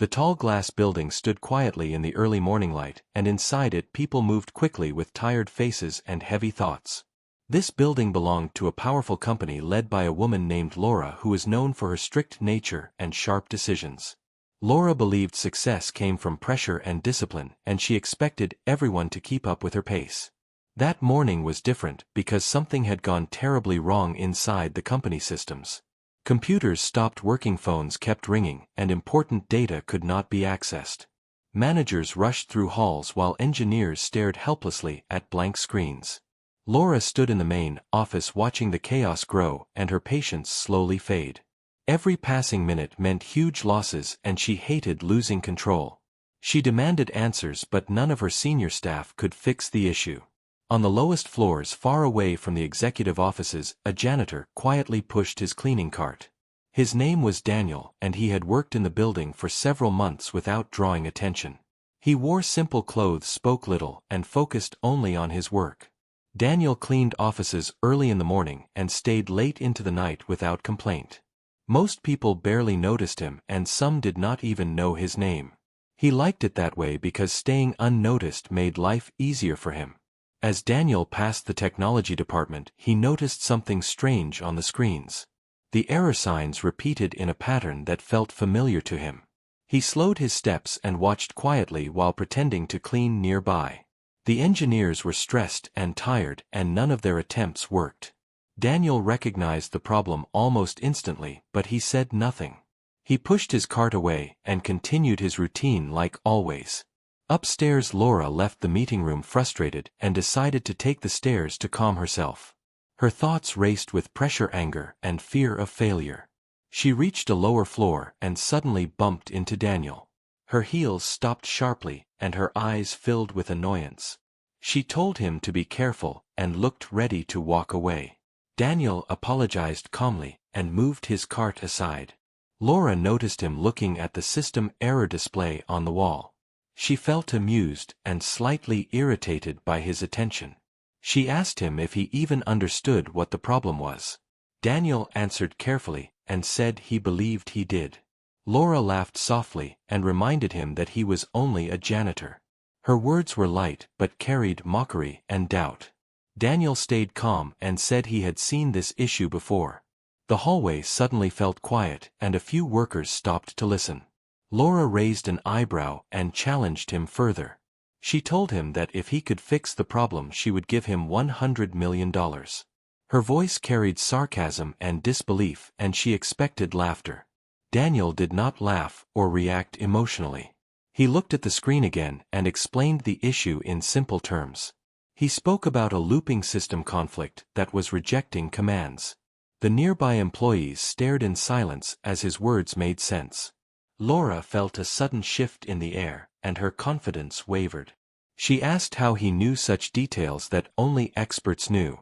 The tall glass building stood quietly in the early morning light, and inside it people moved quickly with tired faces and heavy thoughts. This building belonged to a powerful company led by a woman named Laura who was known for her strict nature and sharp decisions. Laura believed success came from pressure and discipline, and she expected everyone to keep up with her pace. That morning was different because something had gone terribly wrong inside the company systems. Computers stopped working, phones kept ringing, and important data could not be accessed. Managers rushed through halls while engineers stared helplessly at blank screens. Laura stood in the main office watching the chaos grow and her patience slowly fade. Every passing minute meant huge losses and she hated losing control. She demanded answers, but none of her senior staff could fix the issue. On the lowest floors far away from the executive offices, a janitor quietly pushed his cleaning cart. His name was Daniel, and he had worked in the building for several months without drawing attention. He wore simple clothes, spoke little, and focused only on his work. Daniel cleaned offices early in the morning and stayed late into the night without complaint. Most people barely noticed him, and some did not even know his name. He liked it that way because staying unnoticed made life easier for him. As Daniel passed the technology department, he noticed something strange on the screens. The error signs repeated in a pattern that felt familiar to him. He slowed his steps and watched quietly while pretending to clean nearby. The engineers were stressed and tired, and none of their attempts worked. Daniel recognized the problem almost instantly, but he said nothing. He pushed his cart away and continued his routine like always. Upstairs, Laura left the meeting room frustrated and decided to take the stairs to calm herself. Her thoughts raced with pressure, anger, and fear of failure. She reached a lower floor and suddenly bumped into Daniel. Her heels stopped sharply, and her eyes filled with annoyance. She told him to be careful and looked ready to walk away. Daniel apologized calmly and moved his cart aside. Laura noticed him looking at the system error display on the wall. She felt amused and slightly irritated by his attention. She asked him if he even understood what the problem was. Daniel answered carefully and said he believed he did. Laura laughed softly and reminded him that he was only a janitor. Her words were light but carried mockery and doubt. Daniel stayed calm and said he had seen this issue before. The hallway suddenly felt quiet and a few workers stopped to listen. Laura raised an eyebrow and challenged him further. She told him that if he could fix the problem she would give him $100 million. Her voice carried sarcasm and disbelief, and she expected laughter. Daniel did not laugh or react emotionally. He looked at the screen again and explained the issue in simple terms. He spoke about a looping system conflict that was rejecting commands. The nearby employees stared in silence as his words made sense. Laura felt a sudden shift in the air, and her confidence wavered. She asked how he knew such details that only experts knew.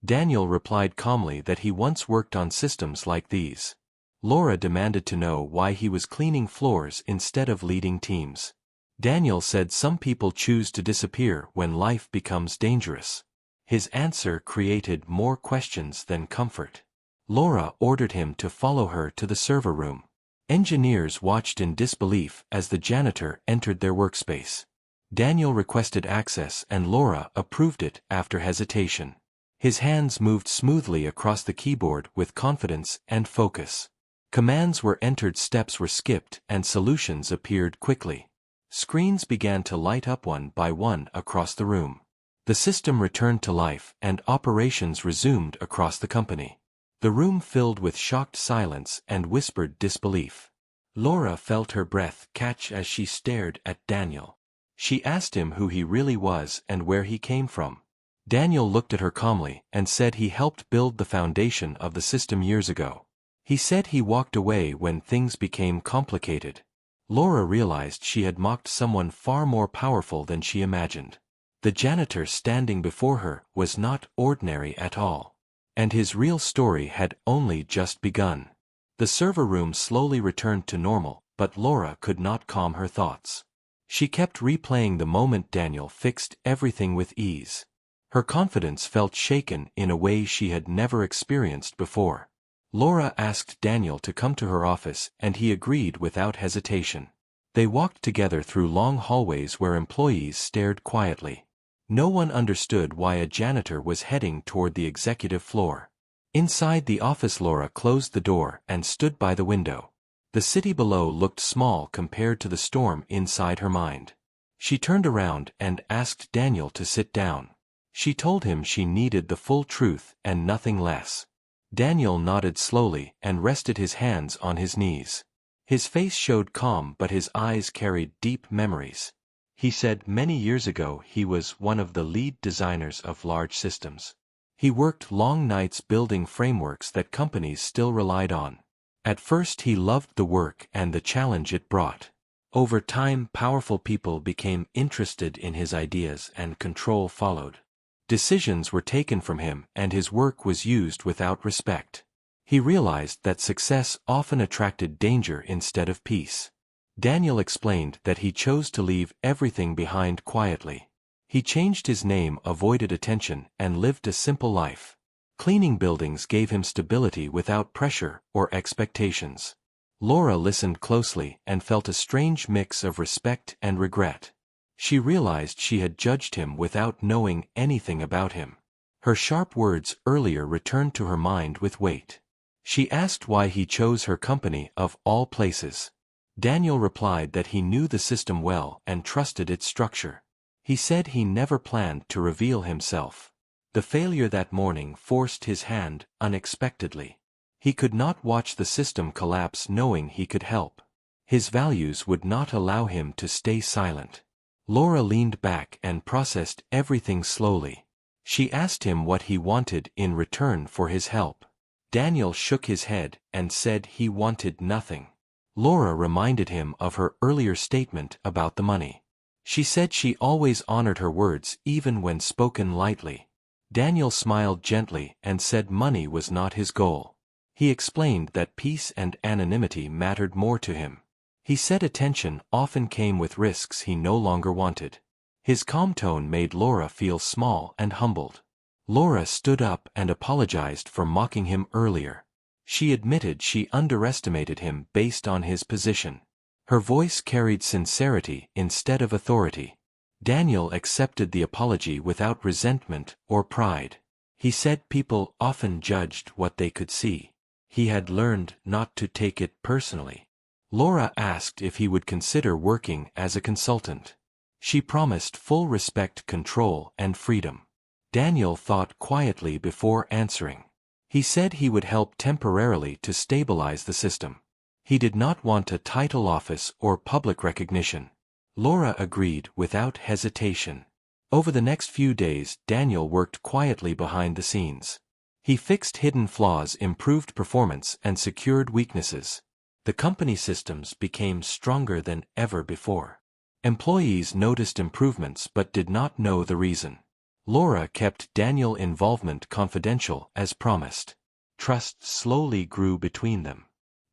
Daniel replied calmly that he once worked on systems like these. Laura demanded to know why he was cleaning floors instead of leading teams. Daniel said some people choose to disappear when life becomes dangerous. His answer created more questions than comfort. Laura ordered him to follow her to the server room. Engineers watched in disbelief as the janitor entered their workspace. Daniel requested access and Laura approved it after hesitation. His hands moved smoothly across the keyboard with confidence and focus. Commands were entered, steps were skipped, and solutions appeared quickly. Screens began to light up one by one across the room. The system returned to life and operations resumed across the company. The room filled with shocked silence and whispered disbelief. Laura felt her breath catch as she stared at Daniel. She asked him who he really was and where he came from. Daniel looked at her calmly and said he helped build the foundation of the system years ago. He said he walked away when things became complicated. Laura realized she had mocked someone far more powerful than she imagined. The janitor standing before her was not ordinary at all. And his real story had only just begun. The server room slowly returned to normal, but Laura could not calm her thoughts. She kept replaying the moment Daniel fixed everything with ease. Her confidence felt shaken in a way she had never experienced before. Laura asked Daniel to come to her office and he agreed without hesitation. They walked together through long hallways where employees stared quietly. No one understood why a janitor was heading toward the executive floor. Inside the office, Laura closed the door and stood by the window. The city below looked small compared to the storm inside her mind. She turned around and asked Daniel to sit down. She told him she needed the full truth and nothing less. Daniel nodded slowly and rested his hands on his knees. His face showed calm, but his eyes carried deep memories. He said many years ago he was one of the lead designers of large systems. He worked long nights building frameworks that companies still relied on. At first he loved the work and the challenge it brought. Over time, powerful people became interested in his ideas and control followed. Decisions were taken from him and his work was used without respect. He realized that success often attracted danger instead of peace. Daniel explained that he chose to leave everything behind quietly. He changed his name, avoided attention, and lived a simple life. Cleaning buildings gave him stability without pressure or expectations. Laura listened closely and felt a strange mix of respect and regret. She realized she had judged him without knowing anything about him. Her sharp words earlier returned to her mind with weight. She asked why he chose her company of all places. Daniel replied that he knew the system well and trusted its structure. He said he never planned to reveal himself. The failure that morning forced his hand unexpectedly. He could not watch the system collapse knowing he could help. His values would not allow him to stay silent. Laura leaned back and processed everything slowly. She asked him what he wanted in return for his help. Daniel shook his head and said he wanted nothing. Laura reminded him of her earlier statement about the money. She said she always honored her words even when spoken lightly. Daniel smiled gently and said money was not his goal. He explained that peace and anonymity mattered more to him. He said attention often came with risks he no longer wanted. His calm tone made Laura feel small and humbled. Laura stood up and apologized for mocking him earlier. She admitted she underestimated him based on his position. Her voice carried sincerity instead of authority. Daniel accepted the apology without resentment or pride. He said people often judged what they could see. He had learned not to take it personally. Laura asked if he would consider working as a consultant. She promised full respect, control, and freedom. Daniel thought quietly before answering. He said he would help temporarily to stabilize the system. He did not want a title, office, or public recognition. Laura agreed without hesitation. Over the next few days, Daniel worked quietly behind the scenes. He fixed hidden flaws, improved performance, and secured weaknesses. The company systems became stronger than ever before. Employees noticed improvements but did not know the reason. Laura kept Daniel's involvement confidential as promised. Trust slowly grew between them.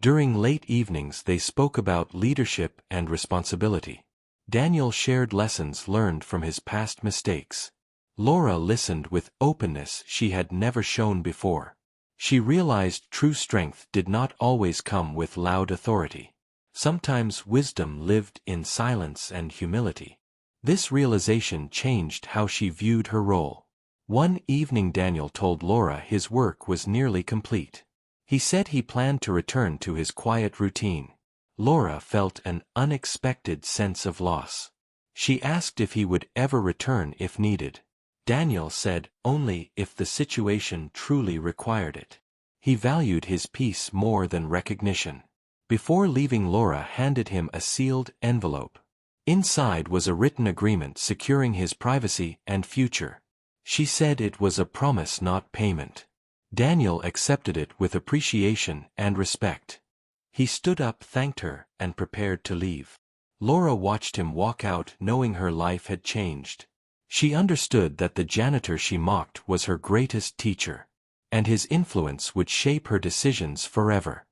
During late evenings they spoke about leadership and responsibility. Daniel shared lessons learned from his past mistakes. Laura listened with openness she had never shown before. She realized true strength did not always come with loud authority. Sometimes wisdom lived in silence and humility. This realization changed how she viewed her role. One evening Daniel told Laura his work was nearly complete. He said he planned to return to his quiet routine. Laura felt an unexpected sense of loss. She asked if he would ever return if needed. Daniel said only if the situation truly required it. He valued his peace more than recognition. Before leaving, Laura handed him a sealed envelope. Inside was a written agreement securing his privacy and future. She said it was a promise, not payment. Daniel accepted it with appreciation and respect. He stood up, thanked her, and prepared to leave. Laura watched him walk out, knowing her life had changed. She understood that the janitor she mocked was her greatest teacher, and his influence would shape her decisions forever.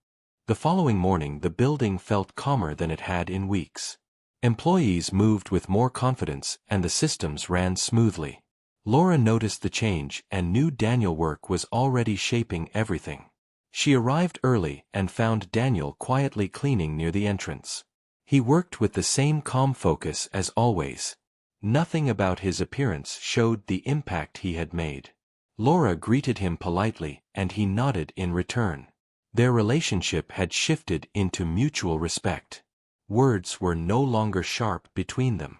The following morning the building felt calmer than it had in weeks. Employees moved with more confidence and the systems ran smoothly. Laura noticed the change and knew Daniel's work was already shaping everything. She arrived early and found Daniel quietly cleaning near the entrance. He worked with the same calm focus as always. Nothing about his appearance showed the impact he had made. Laura greeted him politely, and he nodded in return. Their relationship had shifted into mutual respect. Words were no longer sharp between them.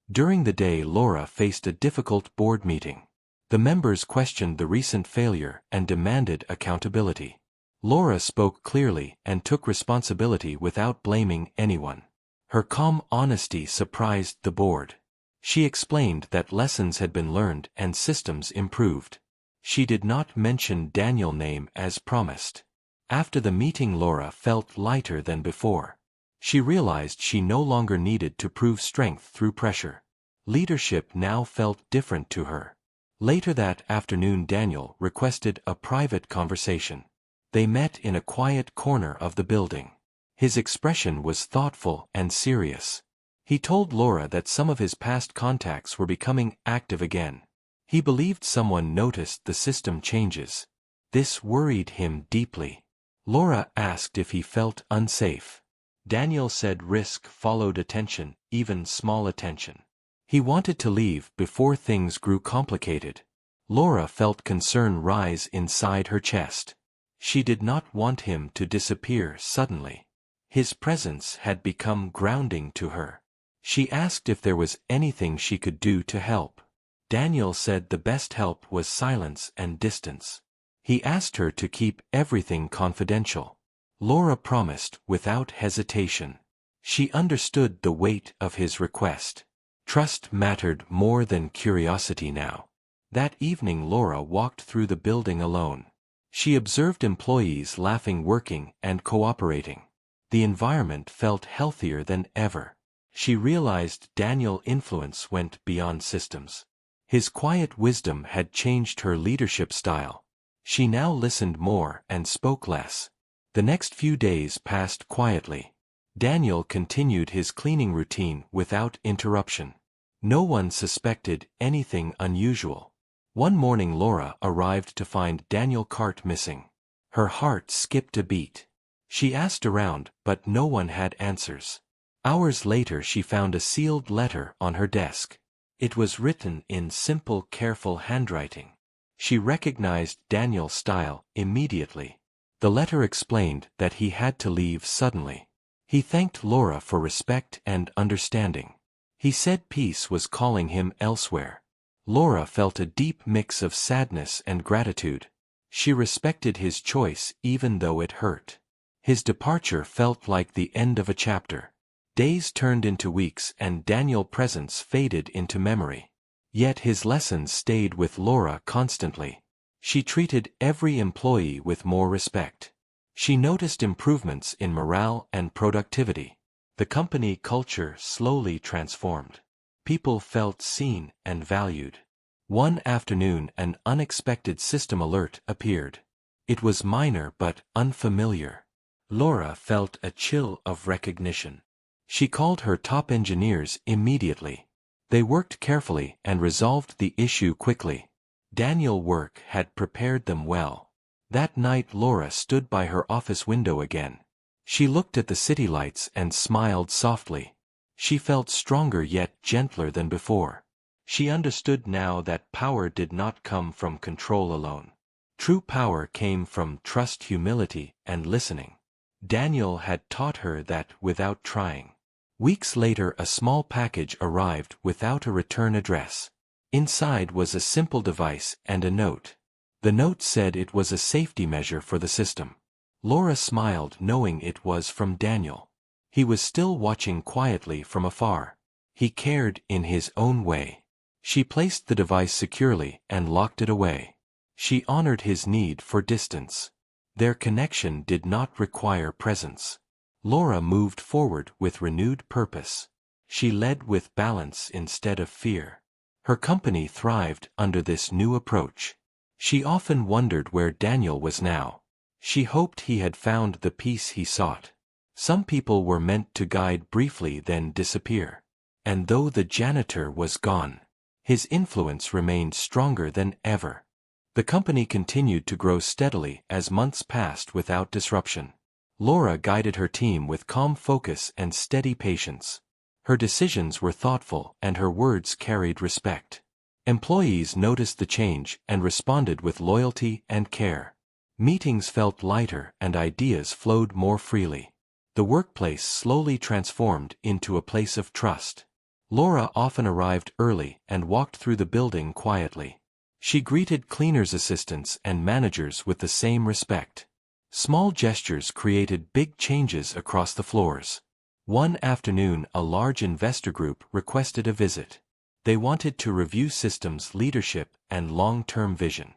During the day, Laura faced a difficult board meeting. The members questioned the recent failure and demanded accountability. Laura spoke clearly and took responsibility without blaming anyone. Her calm honesty surprised the board. She explained that lessons had been learned and systems improved. She did not mention Daniel's name as promised. After the meeting, Laura felt lighter than before. She realized she no longer needed to prove strength through pressure. Leadership now felt different to her. Later that afternoon, Daniel requested a private conversation. They met in a quiet corner of the building. His expression was thoughtful and serious. He told Laura that some of his past contacts were becoming active again. He believed someone noticed the system changes. This worried him deeply. Laura asked if he felt unsafe. Daniel said risk followed attention, even small attention. He wanted to leave before things grew complicated. Laura felt concern rise inside her chest. She did not want him to disappear suddenly. His presence had become grounding to her. She asked if there was anything she could do to help. Daniel said the best help was silence and distance. He asked her to keep everything confidential. Laura promised without hesitation. She understood the weight of his request. Trust mattered more than curiosity now. That evening, Laura walked through the building alone. She observed employees laughing, working, and cooperating. The environment felt healthier than ever. She realized Daniel's influence went beyond systems. His quiet wisdom had changed her leadership style. She now listened more and spoke less. The next few days passed quietly. Daniel continued his cleaning routine without interruption. No one suspected anything unusual. One morning, Laura arrived to find Daniel's cart missing. Her heart skipped a beat. She asked around, but no one had answers. Hours later, she found a sealed letter on her desk. It was written in simple, careful handwriting. She recognized Daniel's style immediately. The letter explained that he had to leave suddenly. He thanked Laura for respect and understanding. He said peace was calling him elsewhere. Laura felt a deep mix of sadness and gratitude. She respected his choice even though it hurt. His departure felt like the end of a chapter. Days turned into weeks and Daniel's presence faded into memory. Yet his lessons stayed with Laura constantly. She treated every employee with more respect. She noticed improvements in morale and productivity. The company culture slowly transformed. People felt seen and valued. One afternoon, an unexpected system alert appeared. It was minor but unfamiliar. Laura felt a chill of recognition. She called her top engineers immediately. They worked carefully and resolved the issue quickly. Daniel's work had prepared them well. That night, Laura stood by her office window again. She looked at the city lights and smiled softly. She felt stronger yet gentler than before. She understood now that power did not come from control alone. True power came from trust, humility, and listening. Daniel had taught her that without trying. Weeks later, a small package arrived without a return address. Inside was a simple device and a note. The note said it was a safety measure for the system. Laura smiled, knowing it was from Daniel. He was still watching quietly from afar. He cared in his own way. She placed the device securely and locked it away. She honored his need for distance. Their connection did not require presence. Laura moved forward with renewed purpose. She led with balance instead of fear. Her company thrived under this new approach. She often wondered where Daniel was now. She hoped he had found the peace he sought. Some people were meant to guide briefly then disappear. And though the janitor was gone, his influence remained stronger than ever. The company continued to grow steadily as months passed without disruption. Laura guided her team with calm focus and steady patience. Her decisions were thoughtful and her words carried respect. Employees noticed the change and responded with loyalty and care. Meetings felt lighter and ideas flowed more freely. The workplace slowly transformed into a place of trust. Laura often arrived early and walked through the building quietly. She greeted cleaners' assistants and managers with the same respect. Small gestures created big changes across the floors. One afternoon, a large investor group requested a visit. They wanted to review systems leadership and long-term vision.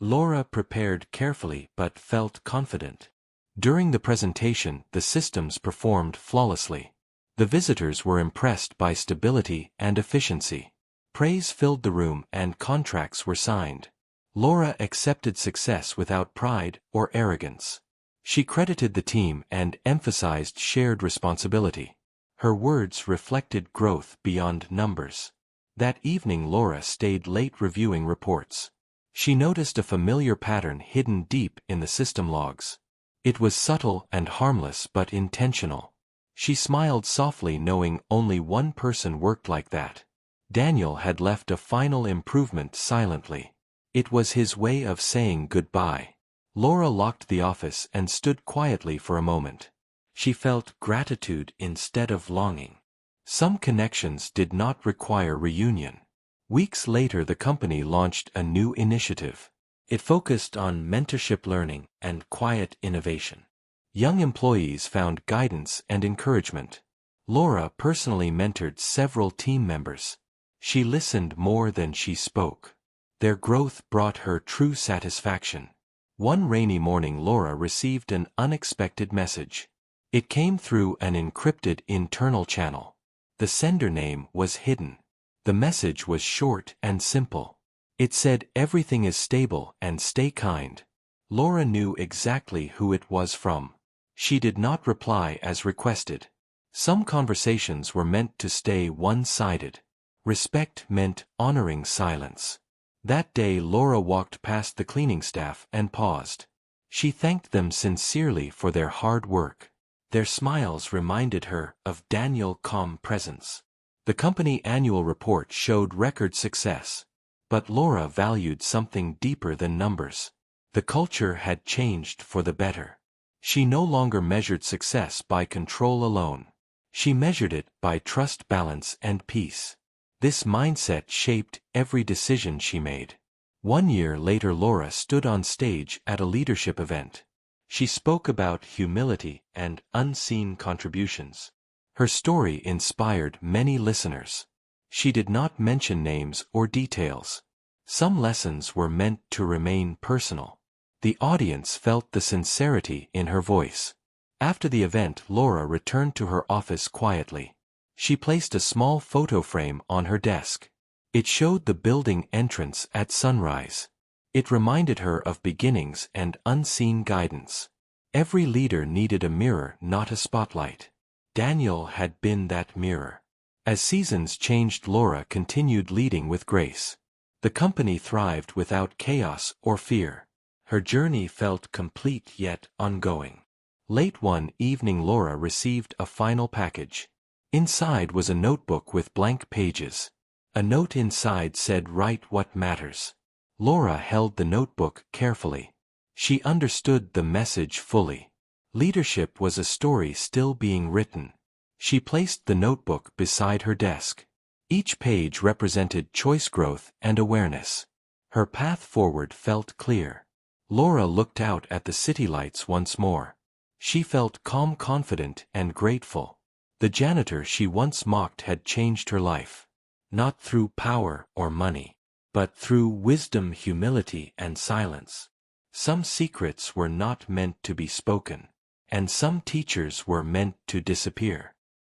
Laura prepared carefully but felt confident. During the presentation, the systems performed flawlessly. The visitors were impressed by stability and efficiency. Praise filled the room and contracts were signed. Laura accepted success without pride or arrogance. She credited the team and emphasized shared responsibility. Her words reflected growth beyond numbers. That evening Laura stayed late reviewing reports. She noticed a familiar pattern hidden deep in the system logs. It was subtle and harmless but intentional. She smiled softly knowing only one person worked like that. Daniel had left a final improvement silently. It was his way of saying goodbye. Laura locked the office and stood quietly for a moment. She felt gratitude instead of longing. Some connections did not require reunion. Weeks later the company launched a new initiative. It focused on mentorship learning and quiet innovation. Young employees found guidance and encouragement. Laura personally mentored several team members. She listened more than she spoke. Their growth brought her true satisfaction. One rainy morning Laura received an unexpected message. It came through an encrypted internal channel. The sender name was hidden. The message was short and simple. It said, "Everything is stable and stay kind." Laura knew exactly who it was from. She did not reply as requested. Some conversations were meant to stay one-sided. Respect meant honoring silence. That day Laura walked past the cleaning staff and paused. She thanked them sincerely for their hard work. Their smiles reminded her of Daniel's calm presence. The company annual report showed record success. But Laura valued something deeper than numbers. The culture had changed for the better. She no longer measured success by control alone. She measured it by trust, balance, and peace. This mindset shaped every decision she made. 1 year later Laura stood on stage at a leadership event. She spoke about humility and unseen contributions. Her story inspired many listeners. She did not mention names or details. Some lessons were meant to remain personal. The audience felt the sincerity in her voice. After the event, Laura returned to her office quietly. She placed a small photo frame on her desk. It showed the building entrance at sunrise. It reminded her of beginnings and unseen guidance. Every leader needed a mirror, not a spotlight. Daniel had been that mirror. As seasons changed, Laura continued leading with grace. The company thrived without chaos or fear. Her journey felt complete yet ongoing. Late one evening Laura received a final package. Inside was a notebook with blank pages. A note inside said, "Write what matters." Laura held the notebook carefully. She understood the message fully. Leadership was a story still being written. She placed the notebook beside her desk. Each page represented choice, growth, and awareness. Her path forward felt clear. Laura looked out at the city lights once more. She felt calm, confident, and grateful. The janitor she once mocked had changed her life. Not through power or money, but through wisdom, humility, and silence. Some secrets were not meant to be spoken, and some teachers were meant to disappear.